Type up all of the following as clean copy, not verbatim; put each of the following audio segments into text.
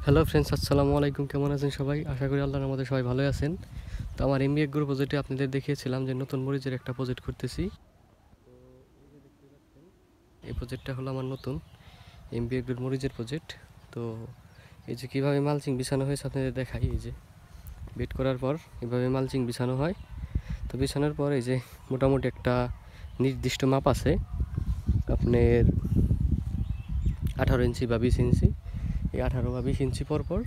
Hello friends, আসসালামু আলাইকুম। কেমন আছেন সবাই? আশা করি আল্লাহর রহমতে সবাই ভালোই আছেন। তো আমার এমবিএ গ্রুপ প্রজেক্টে আপনাদের দেখিয়েছিলাম যে নতুন মরিচের একটা প্রজেক্ট করতেছি। তো এই যে দেখতে পাচ্ছেন, এই প্রজেক্টটা হলো আমার নতুন এমবিএ গ্রুপ মরিচের প্রজেক্ট। তো এই যে কীভাবে মালচিং বিছানো হয়েছে আপনাদের দেখাই। এই যে বেড করার পর এভাবে মালচিং বিছানো হয়। তো বিছানোর পর এই যে মোটামুটি একটা নির্দিষ্ট মাপ আছে আপনার 18 ইঞ্চি বা 20 ইঞ্চি। এই 18 বা 20 ইঞ্চি পর পর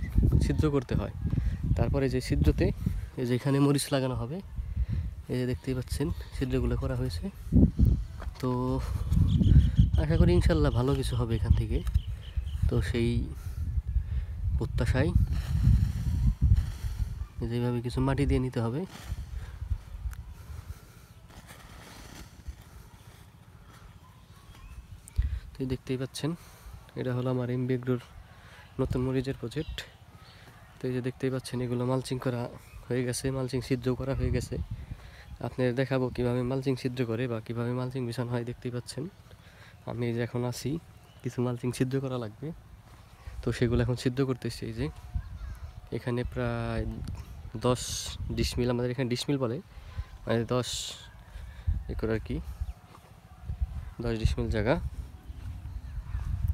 ছিদ্র করতে হয়। তারপরে যে ছিদ্রতে এই যে এখানে মরিচ লাগানো হবে, এই যে দেখতেই পাচ্ছেন ছিদ্রগুলো করা হয়েছে। তো আশা করি ইনশাল্লাহ ভালো কিছু হবে এখান থেকে। তো সেই প্রত্যাশায় যেভাবে কিছু মাটি দিয়ে নিতে হবে। তো দেখতেই পাচ্ছেন এটা হলো আমার এমবিএ গ্রোর নতুন মরিচের প্রজেক্ট। তো এই যে দেখতেই পাচ্ছেন এগুলো মালচিং করা হয়ে গেছে, মালচিং ছিদ্র করা হয়ে গেছে। আপনাদের দেখাবো কীভাবে মালচিং ছিদ্র করে বা কীভাবে মালচিং বিছানো হয়। দেখতেই পাচ্ছেন আমি এই যে এখন আছি, কিছু মালচিং ছিদ্র করা লাগবে। তো সেগুলো এখন ছিদ্র করতেছি। এই যে এখানে প্রায় 10 ডিসমিল, আমাদের এখানে ডিসমিল বলে, মানে 10 একর আর কি, 10 ডিসমিল জায়গা।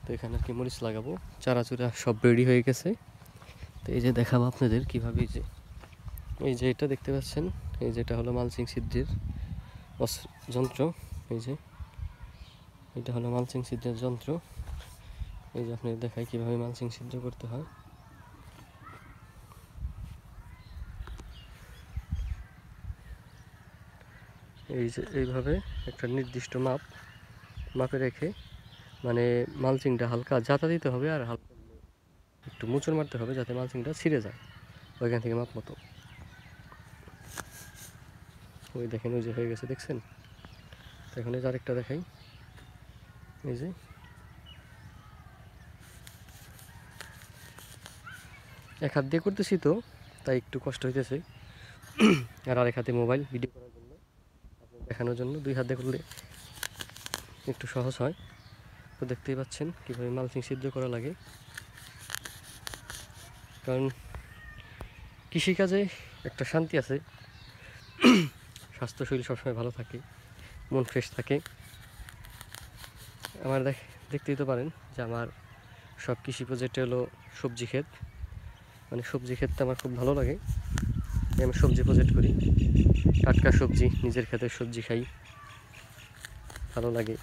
তো এখানে আর কি মরিচ লাগাবো, চারা চূড়া সব রেডি হয়ে গেছে। তো এই যে দেখাবো আপনাদের কীভাবে। এই যে এটা দেখতে পাচ্ছেন, এই যেটা হলো মালচিং ছিদ্রের যন্ত্র। এই যে এটা হলো মালচিং ছিদ্রের যন্ত্র। এই যে আপনাদের দেখাই কীভাবে মালচিং ছিদ্র করতে হয়। এই যে এইভাবে একটা নির্দিষ্ট মাপে রেখে, মানে মালচিংটা হালকা জাতা দিতে হবে আর হালকা একটু মোচড় মারতে হবে যাতে মালচিংটা ছিঁড়ে যায় ওইখান থেকে মাপ মতো। ওই দেখেন, ওই যে হয়ে গেছে, দেখছেন? তো এখন এই যে আরেকটা দেখাই। এই যে এক হাত দিয়ে করতেছি, তো তাই একটু কষ্ট হইতেছে। আর আরেক হাতে মোবাইল ভিডিও করার জন্য, দেখানোর জন্য। 2 হাত দিয়ে করলে একটু সহজ হয়। তো দেখতেই পাচ্ছেন কীভাবে মালচিং ছিদ্র করা লাগে। কারণ কৃষিকাজে একটা শান্তি আছে, স্বাস্থ্য শরীর সবসময় ভালো থাকে, মন ফ্রেশ থাকে। আমার দেখতেই তো পারেন যে আমার সব কৃষি প্রজেক্টে হলো সবজি ক্ষেত, মানে সবজি ক্ষেতটা আমার খুব ভালো লাগে। আমি সবজি প্রজেক্ট করি, টাটকা সবজি, নিজের ক্ষেতের সবজি খাই, ভালো লাগে।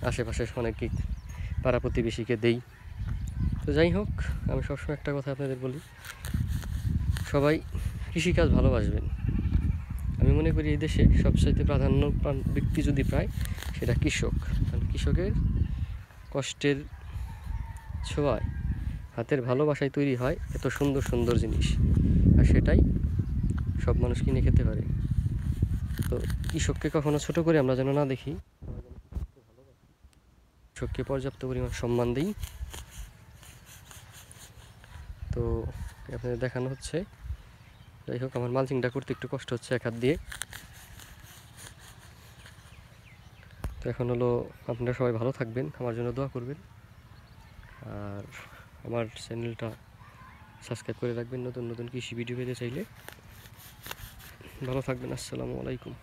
আশেপাশে অনেকে পাড়া প্রতিবেশীকে দেই। তো যাই হোক, আমি সবসময় একটা কথা আপনাদের বলি, সবাই কৃষিকাজ ভালোবাসবেন। আমি মনে করি এই দেশে সবচাইতে প্রাধান্য ব্যক্তি যদি পায় সেটা কৃষক। কারণ কৃষকের কষ্টের ছোঁয়ায়, হাতের ভালোবাসায় তৈরি হয় এত সুন্দর সুন্দর জিনিস, আর সেটাই সব মানুষ কিনে খেতে পারে। তো কৃষককে কখনো ছোট করে আমরা যেন না দেখি, কৃষককে পর্যাপ্ত পরিমাণ সম্মান দিই। তো আপনাদের দেখানো হচ্ছে। যাই হোক, আমার মালচিংটা করতে একটু কষ্ট হচ্ছে এক হাত দিয়ে। তো এখন হলো আপনারা সবাই ভালো থাকবেন, আমার জন্য দোয়া করবেন, আর আমার চ্যানেলটা সাবস্ক্রাইব করে রাখবেন নতুন নতুন কৃষি ভিডিও পেতে চাইলে। ভালো থাকবেন। আসসালামু আলাইকুম।